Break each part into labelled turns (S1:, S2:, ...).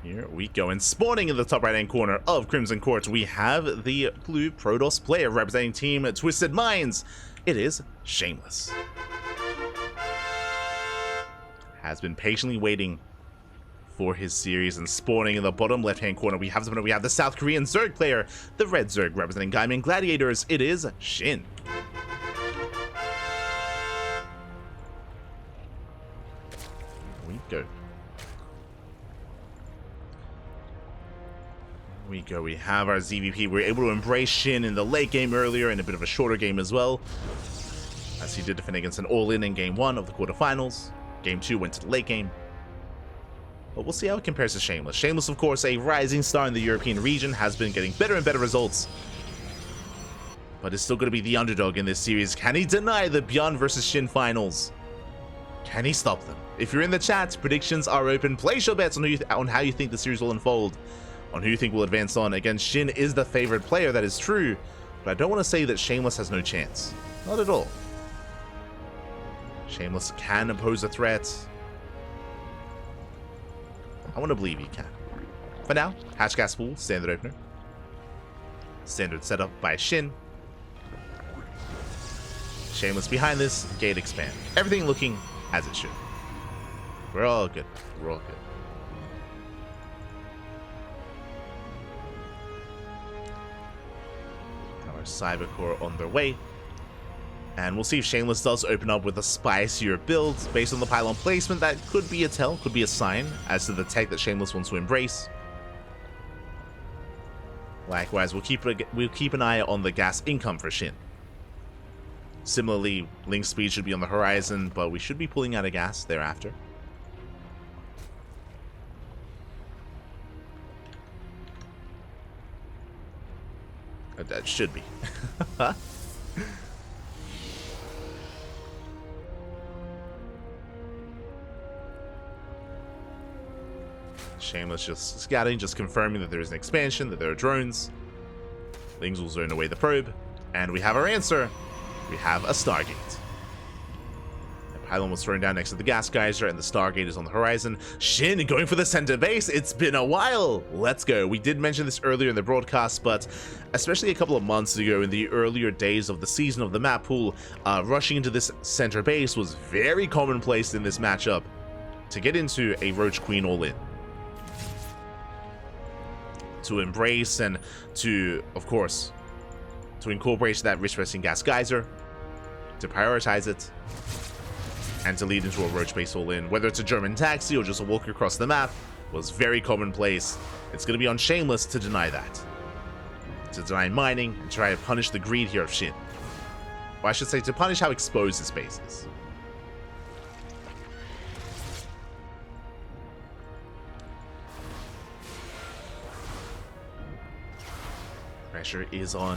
S1: Here we go, and spawning in the top right-hand corner of Crimson Court, we have the blue Protoss player representing Team Twisted Minds. It is Shameless. Has been patiently waiting for his series, and spawning in the bottom left-hand corner, we have the South Korean Zerg player, the red Zerg representing Gaiman Gladiators. It is SHIN. Here we go. We have our ZvP. We were able to embrace SHIN in the late game earlier, in a bit of a shorter game as well, as he did defend against an all-in game 1 of the quarterfinals. Game 2 went to the late game. But we'll see how it compares to Shameless. Shameless, of course, a rising star in the European region, has been getting better and better results, but is still going to be the underdog in this series. Can he deny the Beyond vs. SHIN finals? Can he stop them? If you're in the chat, predictions are open. Place your bets on how you think the series will unfold, on who you think will advance on. Again, SHIN is the favorite player, that is true, but I don't want to say that Shameless has no chance. Not at all. Shameless can pose a threat. I want to believe he can. For now, hatch gas pool, standard opener. Standard setup by SHIN. Shameless behind this, gate expand. Everything looking as it should. We're all good. We're all good. Cyber Core on their way, and we'll see if Shameless does open up with a spicier build based on the pylon placement. That could be a tell, could be a sign as to the tech that Shameless wants to embrace. Likewise, we'll keep an eye on the gas income for SHIN. Similarly, link speed should be on the horizon, but we should be pulling out of gas thereafter. That should be. Shameless just scouting, just confirming that there is an expansion, that there are drones. Lings will zone away the probe, and we have our answer. We have a Stargate. Pylon was thrown down next to the gas geyser, and the Stargate is on the horizon. SHIN going for the center base. It's been a while. Let's go. We did mention this earlier in the broadcast, but especially a couple of months ago in the earlier days of the season of the map pool, rushing into this center base was very commonplace in this matchup to get into a Roach Queen all-in. To embrace and to, of course, to incorporate that rich resting gas geyser, to prioritize it, and to lead into a Roach base all-in, whether it's a German taxi or just a walk across the map, was very commonplace. It's going to be on Shameless to deny that. To deny mining and try to punish the greed here of SHIN. Or I should say, to punish how exposed this base is. Pressure is on.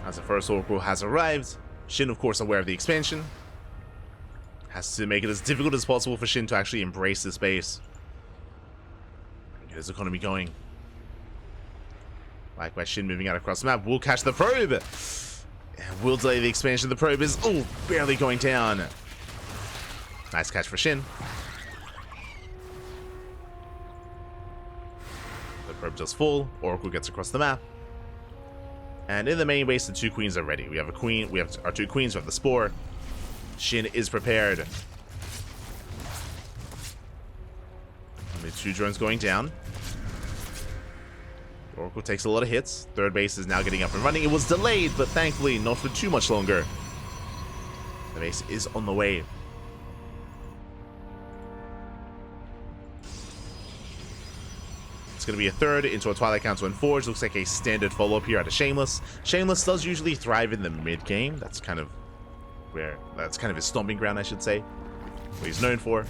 S1: As the first Oracle has arrived, SHIN, of course, aware of the expansion, has to make it as difficult as possible for SHIN to actually embrace this base. Get his economy going. Likewise, SHIN moving out across the map will catch the probe. And will delay the expansion. The probe is, barely going down. Nice catch for SHIN. The probe does fall. Oracle gets across the map. And in the main base, the two queens are ready. We have a queen, we have our two queens, we have the spore. SHIN is prepared. Only two drones going down. Oracle takes a lot of hits. Third base is now getting up and running. It was delayed, but thankfully not for too much longer. The base is on the way. Going to be a third into a Twilight Council and Forge. Looks like a standard follow-up here out of Shameless. Shameless does usually thrive in the mid-game. That's kind of his stomping ground, I should say. What he's known for.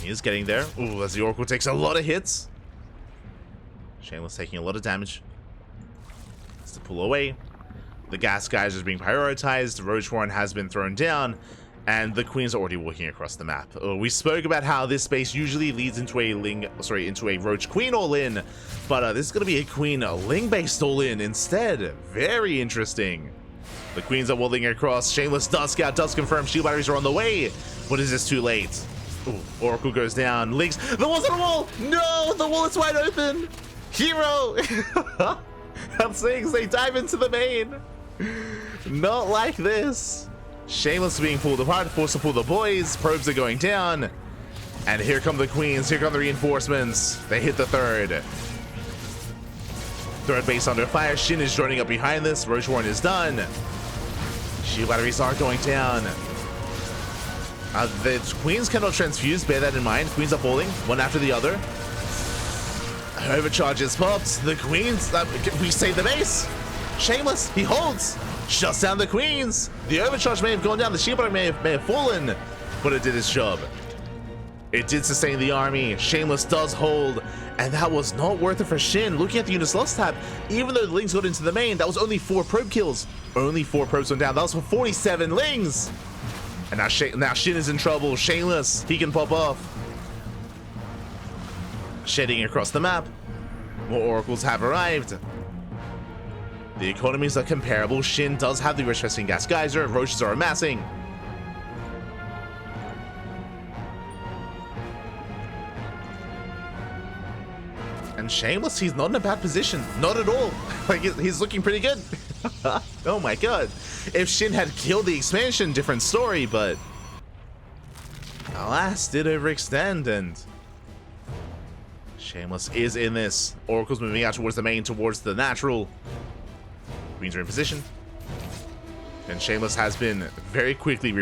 S1: He is getting there. Ooh, as the Oracle takes a lot of hits. Shameless taking a lot of damage. Has to pull away. The gas geyser is being prioritized. Roach Warren has been thrown down. And the queens are already walking across the map. We spoke about how this space usually leads into a roach queen all-in, but this is going to be a queen ling-based all-in instead. Very interesting. The queens are walling across. Shameless does scout, does confirm shield batteries are on the way, but is this too late? Ooh, Oracle goes down. Links. The wall's on the wall! No! The wall is wide open! Hero! I'm saying they dive into the main. Not like this. Shameless is being pulled apart, forced to pull the boys. Probes are going down. And here come the queens. Here come the reinforcements. They hit the third. Third base under fire. Shin is joining up behind this. Roach Warren is done. Shield batteries are going down. The queens cannot transfuse. Bear that in mind. Queens are falling one after the other. Overcharge is popped. The queens. We save the base. Shameless. He holds. Shuts down the queens. The overcharge may have gone down. The shield battery may have fallen, but it did its job. It did sustain the army. Shameless does hold, and that was not worth it for Shin. Looking at the units lost tab, even though the Lings got into the main, that was only 4 probe kills. Only 4 probes went down. That was for 47 Lings. And now Shin is in trouble. Shameless, he can pop off. Shedding across the map. More oracles have arrived. The economies are comparable. Shin does have the Rich-Festing Gas Geyser. Roaches are amassing. And Shameless, he's not in a bad position. Not at all. Like, he's looking pretty good. Oh my god. If Shin had killed the expansion, different story, but alas, did overextend, and Shameless is in this. Oracle's moving out towards the main, towards the natural. Queens are in position. And Shameless has been very quickly,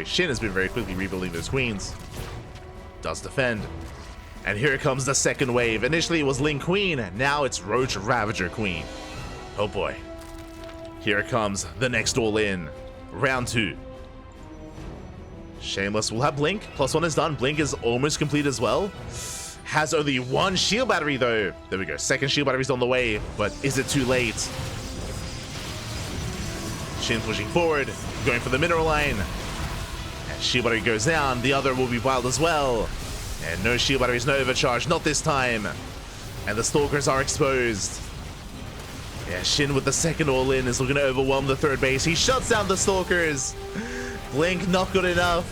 S1: Shin has been very quickly rebuilding those queens. Does defend. And here comes the second wave. Initially it was Ling Queen, now it's Roach Ravager Queen. Oh boy. Here comes the next all-in. Round 2. Shameless will have Blink. +1 is done. Blink is almost complete as well. Has only 1 shield battery though. There we go. Second shield battery's on the way, but is it too late? Shin pushing forward, going for the mineral line. And shield battery goes down. The other will be wild as well. And no shield batteries, no overcharge, not this time. And the stalkers are exposed. Yeah, Shin with the second all-in is looking to overwhelm the third base. He shuts down the stalkers. Blink not good enough.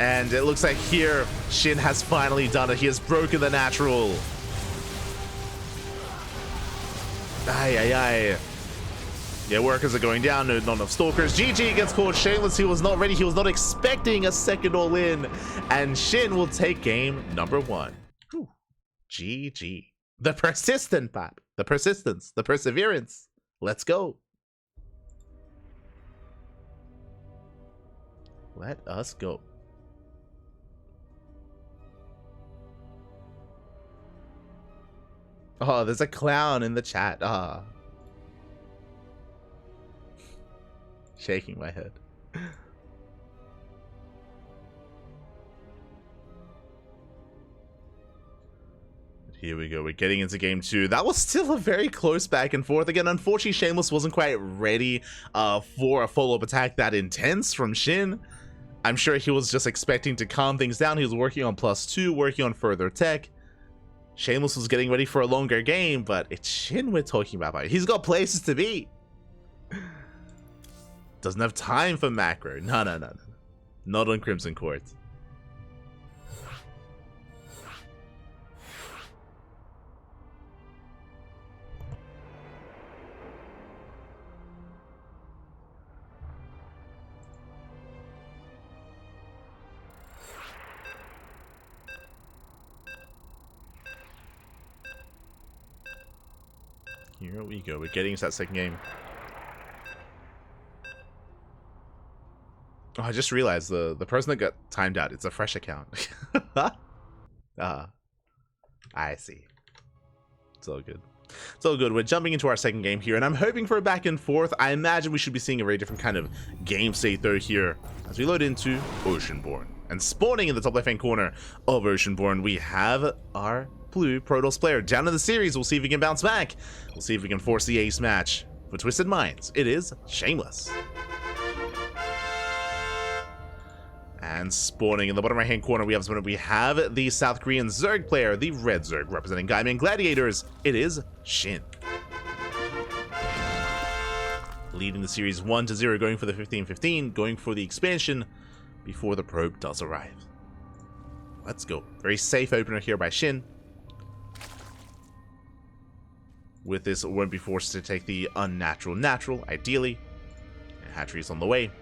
S1: And it looks like here, Shin has finally done it. He has broken the natural. Aye. Yeah, workers are going down. Not enough stalkers. GG gets caught. Shameless, he was not ready. He was not expecting a second all-in. And Shin will take game number 1. Whew. GG. The persistent, Pap. The persistence. The perseverance. Let's go. Let us go. Oh, there's a clown in the chat. Ah. Shaking my head. Here we go. We're getting into game 2. That was still a very close back and forth. Again, unfortunately, Shameless wasn't quite ready for a follow-up attack that intense from Shin. I'm sure he was just expecting to calm things down. He was working on +2, working on further tech. Shameless was getting ready for a longer game, but it's Shin we're talking about. He's got places to be. Doesn't have time for macro. No. Not on Crimson Court. Here we go. We're getting into that second game. Oh, I just realized the person that got timed out, it's a fresh account. I see. It's all good. It's all good. We're jumping into our second game here, and I'm hoping for a back and forth. I imagine we should be seeing a very different kind of game state though here as we load into Oceanborn. And spawning in the top left-hand corner of Oceanborn, we have our blue Protoss player. Down in the series, we'll see if we can bounce back. We'll see if we can force the ace match. For Twisted Minds, it is Shameless. And spawning in the bottom right-hand corner, we have the South Korean Zerg player, the Red Zerg, representing Gaiman Gladiators. It is SHIN. Leading the series 1-0, going for the 15-15, going for the expansion before the probe does arrive. Let's go. Very safe opener here by SHIN. With this, it won't be forced to take the unnatural natural, ideally. And hatchery's on the way.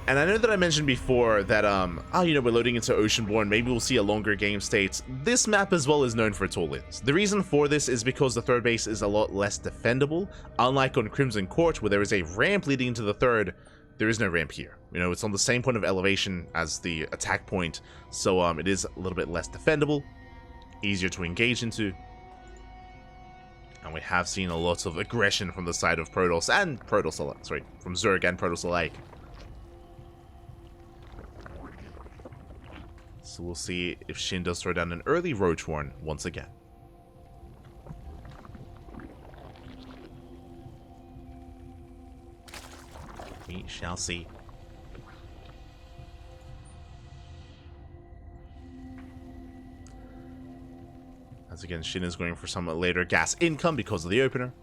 S1: And I know that I mentioned before that, we're loading into Oceanborn, maybe we'll see a longer game state. This map as well is known for its all-ins. The reason for this is because the third base is a lot less defendable. Unlike on Crimson Court, where there is a ramp leading into the third, there is no ramp here. You know, it's on the same point of elevation as the attack point, so it is a little bit less defendable, easier to engage into. And we have seen a lot of aggression from the side of Protoss and Protoss alike, sorry, from Zerg and Protoss alike. So we'll see if SHIN does throw down an early Roach Warren once again. We shall see. As again, SHIN is going for some later gas income because of the opener.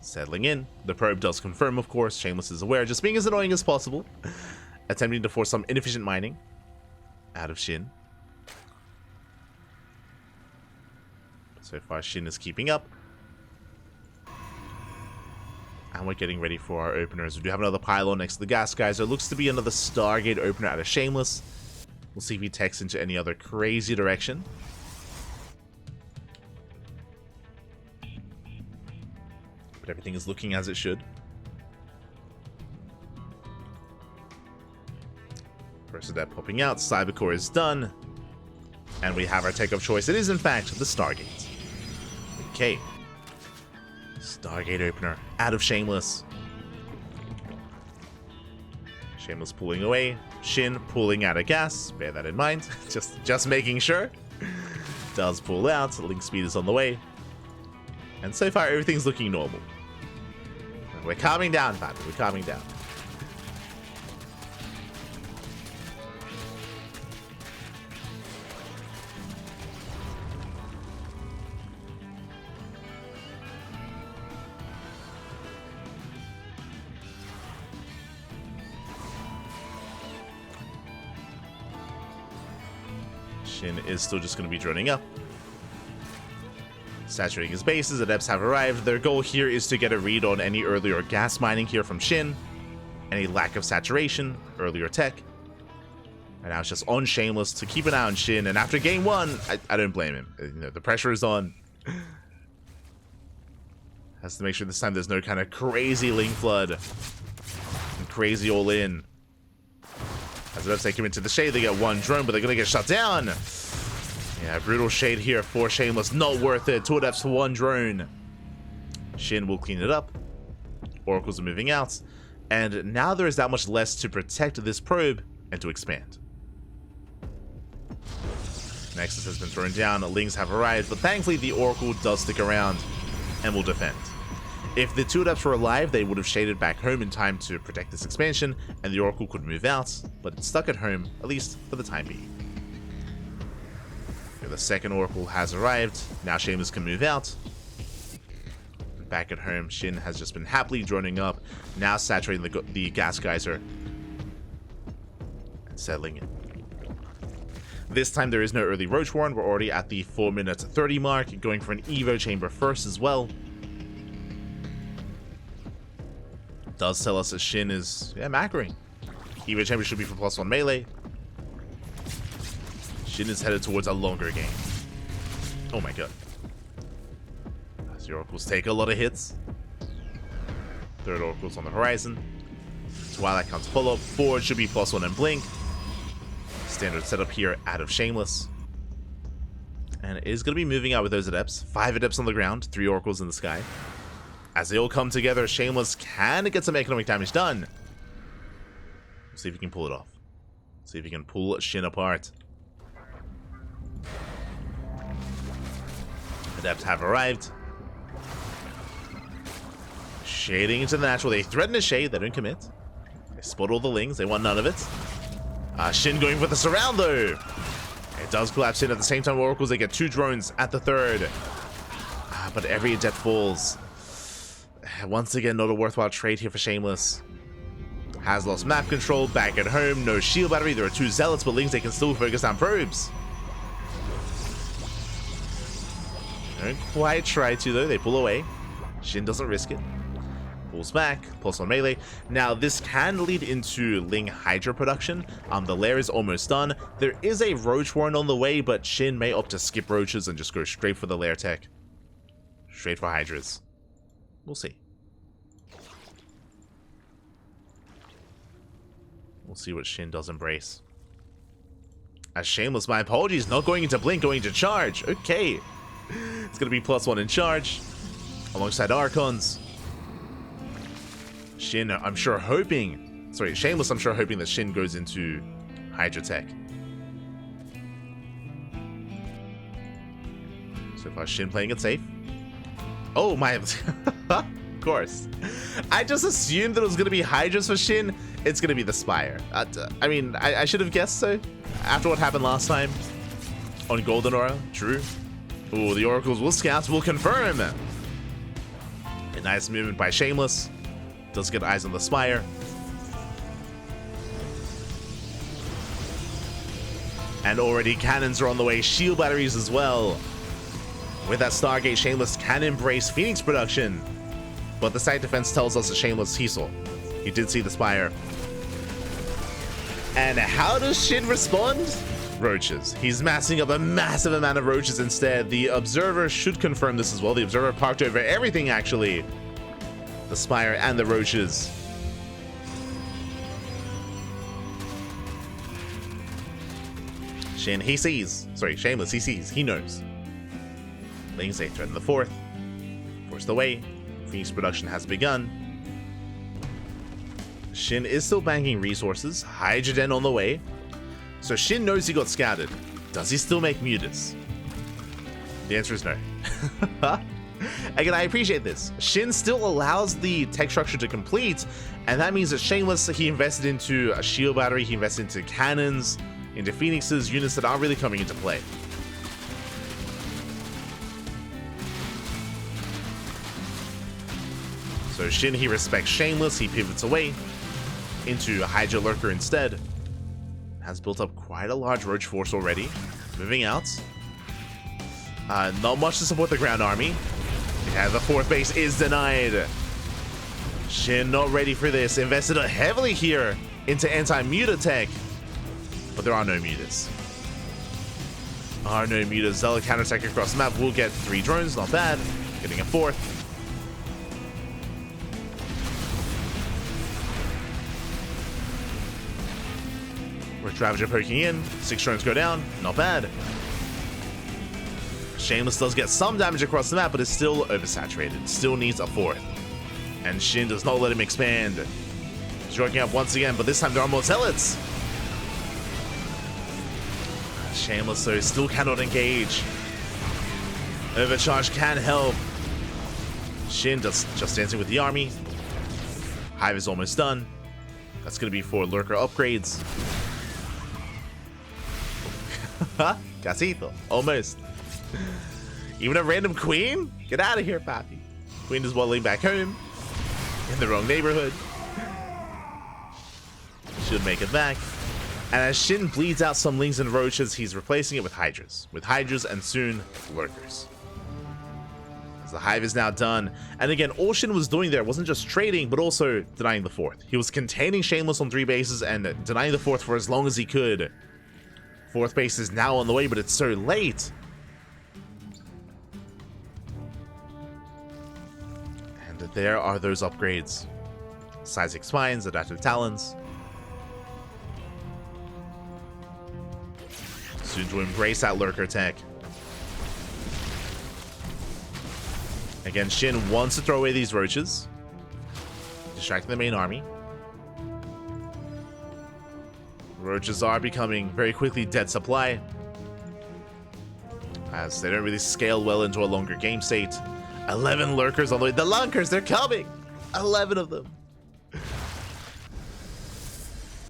S1: Settling in. The probe does confirm, of course. Shameless is aware, just being as annoying as possible. Attempting to force some inefficient mining out of SHIN. So far, SHIN is keeping up. And we're getting ready for our openers. We do have another pylon next to the gas geyser. It looks to be another Stargate opener out of Shameless. We'll see if he takes into any other crazy direction. But everything is looking as it should. First adept popping out, Cybercore is done, and we have our take-off choice. It is, in fact, the Stargate. Okay. Stargate opener out of Shameless. Shameless pulling away. SHIN pulling out of gas. Bear that in mind. just making sure. Does pull out. Link speed is on the way. And so far, everything's looking normal. We're calming down, Pat. We're calming down. SHIN is still just going to be droning up. Saturating his bases, adepts have arrived. Their goal here is to get a read on any earlier gas mining here from SHIN. Any lack of saturation, earlier tech. And now it's just on Shameless to keep an eye on SHIN. And after game one, I don't blame him. You know, the pressure is on. Has to make sure this time there's no kind of crazy link flood. And crazy all-in. As adepts take him into the shade, they get one drone, but they're going to get shut down. Yeah, brutal shade here for Shameless. Not worth it. 2 adepts for 1 drone. SHIN will clean it up. Oracles are moving out. And now there is that much less to protect this probe and to expand. Nexus has been thrown down. Lings have arrived. But thankfully, the Oracle does stick around and will defend. If the 2 adepts were alive, they would have shaded back home in time to protect this expansion, and the Oracle could move out. But it's stuck at home, at least for the time being. The second Oracle has arrived. Now Shameless can move out. Back at home, SHIN has just been happily droning up. Now saturating the gas geyser. And settling in. This time there is no early Roach Warren. We're already at the 4-minute 30 mark. Going for an Evo chamber first as well. Does tell us that SHIN is, macroing. Evo chamber should be for +1 melee. SHIN is headed towards a longer game. Oh my god. As the Oracles take a lot of hits. Third Oracle's on the horizon. Twilight comes pull up. Forward should be +1 and blink. Standard setup here out of Shameless. And it is going to be moving out with those adepts. 5 adepts on the ground, 3 Oracles in the sky. As they all come together, Shameless can get some economic damage done. We'll see if he can pull it off. See if he can pull SHIN apart. Adepts have arrived. Shading into the natural. They threaten to shade. They don't commit. They spot all the Lings. They want none of it. SHIN going for the surround, though. It does collapse in at the same time. Oracles, they get 2 drones at the 3rd. But every adept falls. Once again, not a worthwhile trade here for Shameless. Has lost map control, back at home, no shield battery. There are 2 zealots, but Lings, they can still focus on probes. Don't quite try to, though. They pull away. SHIN doesn't risk it. Pulls back, pulls on melee. Now, this can lead into Ling Hydra production. The lair is almost done. There is a Roach Warren on the way, but SHIN may opt to skip Roaches and just go straight for the lair tech. Straight for Hydras. We'll see. We'll see what SHIN does embrace. As Shameless, my apologies, not going into Blink, going to charge. Okay. It's going to be +1 in charge. Alongside Archons. SHIN, I'm sure hoping... Sorry, Shameless, I'm sure hoping that SHIN goes into Hydra Tech. So far, SHIN playing it safe. Oh, my... Of course. I just assumed that it was going to be Hydras for SHIN. It's going to be the Spire. I mean, I should have guessed so. After what happened last time on Golden Aura. True. Ooh, the Oracles will scouts will confirm. A nice movement by Shameless. Does get eyes on the Spire. And already cannons are on the way. Shield batteries as well. With that Stargate, Shameless can embrace Phoenix production. But the site defense tells us that Shameless, he saw. He did see the Spire. And how does SHIN respond? Roaches. He's massing up a massive amount of roaches instead. The Observer should confirm this as well. The Observer parked over everything, actually. The Spire and the roaches. SHIN, he sees. Sorry, Shameless, he sees. He knows. Lings, they threaten the 4th. Forced away. Phoenix production has begun. SHIN is still banking resources. Hydrogen on the way. So SHIN knows he got scouted. Does he still make mutas? The answer is no. Again, I appreciate this. SHIN still allows the tech structure to complete, and that means that Shameless, he invested into a shield battery, he invested into cannons, into Phoenixes, units that aren't really coming into play. So SHIN, he respects Shameless, he pivots away into a Hydra Lurker instead. Has built up quite a large Roach force already. Moving out. Not much to support the ground army. Yeah, the 4th base is denied. SHIN not ready for this. Invested heavily here into anti-muta tech. But there are no mutas. Zealot counterattack across the map. Will get 3 drones, not bad. Getting a 4th. Roach Ravager poking in. 6 drones go down. Not bad. Shameless does get some damage across the map, but is still oversaturated. Still needs a 4th. And SHIN does not let him expand. He's working up once again, but this time there are more zealots. Shameless, though, still cannot engage. Overcharge can help. SHIN just dancing with the army. Hive is almost done. That's going to be for Lurker upgrades. Casito. Almost. Even a random queen? Get out of here, Papi. Queen is waddling back home. In the wrong neighborhood. Should make it back. And as SHIN bleeds out some Lings and Roaches, he's replacing it with Hydras. With Hydras and soon Lurkers. As the Hive is now done. And again, all SHIN was doing there wasn't just trading, but also denying the 4th. He was containing Shameless on 3 bases and denying the 4th for as long as he could. 4th base is now on the way, but it's so late. And there are those upgrades. Seismic Spines, Adaptive Talons. Soon to embrace that Lurker tech. Again, SHIN wants to throw away these Roaches. Distracting the main army. Roaches are becoming very quickly dead supply, as they don't really scale well into a longer game state. 11 Lurkers on the way. The Lunkers, they're coming! 11 of them.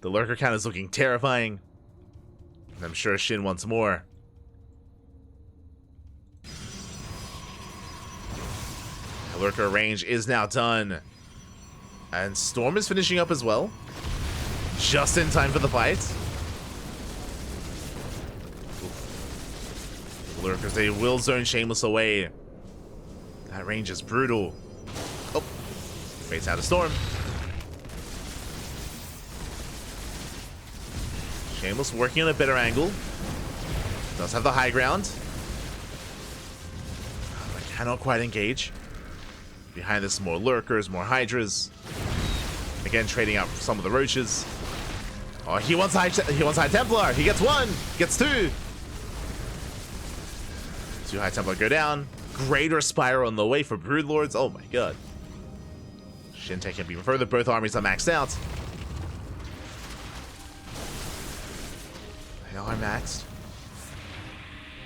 S1: The lurker count is looking terrifying. And I'm sure SHIN wants more. The lurker range is now done. And Storm is finishing up as well. Just in time for the fight. The lurkers, they will zone Shameless away. That range is brutal. Oh, fades out a Storm. Shameless working on a better angle. Does have the high ground. But cannot quite engage. Behind this, more lurkers, more hydras. Again, trading out some of the roaches. Oh, he wants high Templar. He gets one, gets two. Two high Templar go down. Greater Spire on the way for Broodlords. Oh my god. SHIN taking him even further. Both armies are maxed out. They are maxed.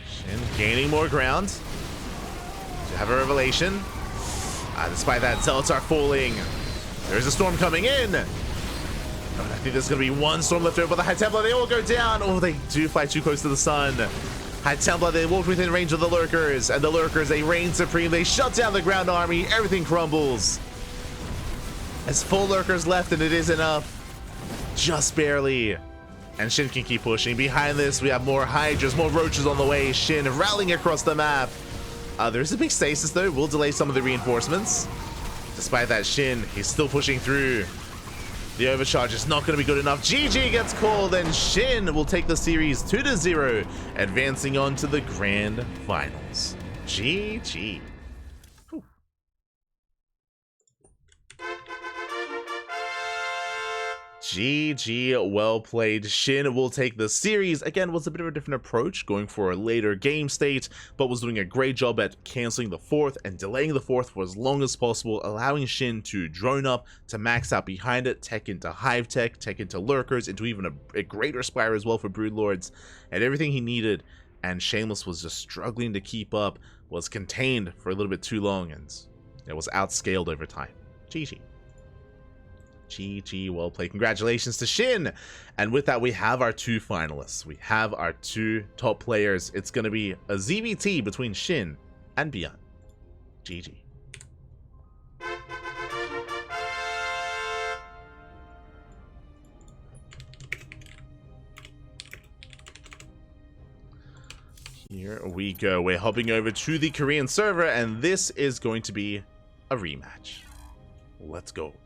S1: SHIN gaining more ground. To have a revelation. Despite that, Zealots are falling. There's a Storm coming in. I think there's going to be one Storm left over, but the High Templar, they all go down. Oh, they do fly too close to the sun. High Templar, they walk within range of the lurkers, and the lurkers, they reign supreme. They shut down the ground army. Everything crumbles. There's 4 lurkers left, and it is enough. Just barely. And SHIN can keep pushing. Behind this, we have more hydras, more roaches on the way. SHIN rallying across the map. There's a big stasis, though. Will delay some of the reinforcements. Despite that, SHIN, he's still pushing through. The overcharge is not going to be good enough. GG gets called, and SHIN will take the series 2-0, advancing on to the grand finals. GG. Whew. GG, well played. SHIN will take the series. Again, was a bit of a different approach, going for a later game state, but was doing a great job at cancelling the 4th and delaying the 4th for as long as possible, allowing SHIN to drone up, to max out behind it, tech into hive tech into lurkers, into even a greater spire as well for Broodlords, and everything he needed. And Shameless was just struggling to keep up, was contained for a little bit too long, and it was outscaled over time. GG. GG, well played. Congratulations to SHIN. And with that, we have our 2 finalists. We have our 2 top players. It's going to be a ZvT between SHIN and Beyond. GG. Here we go. We're hopping over to the Korean server, and this is going to be a rematch. Let's go.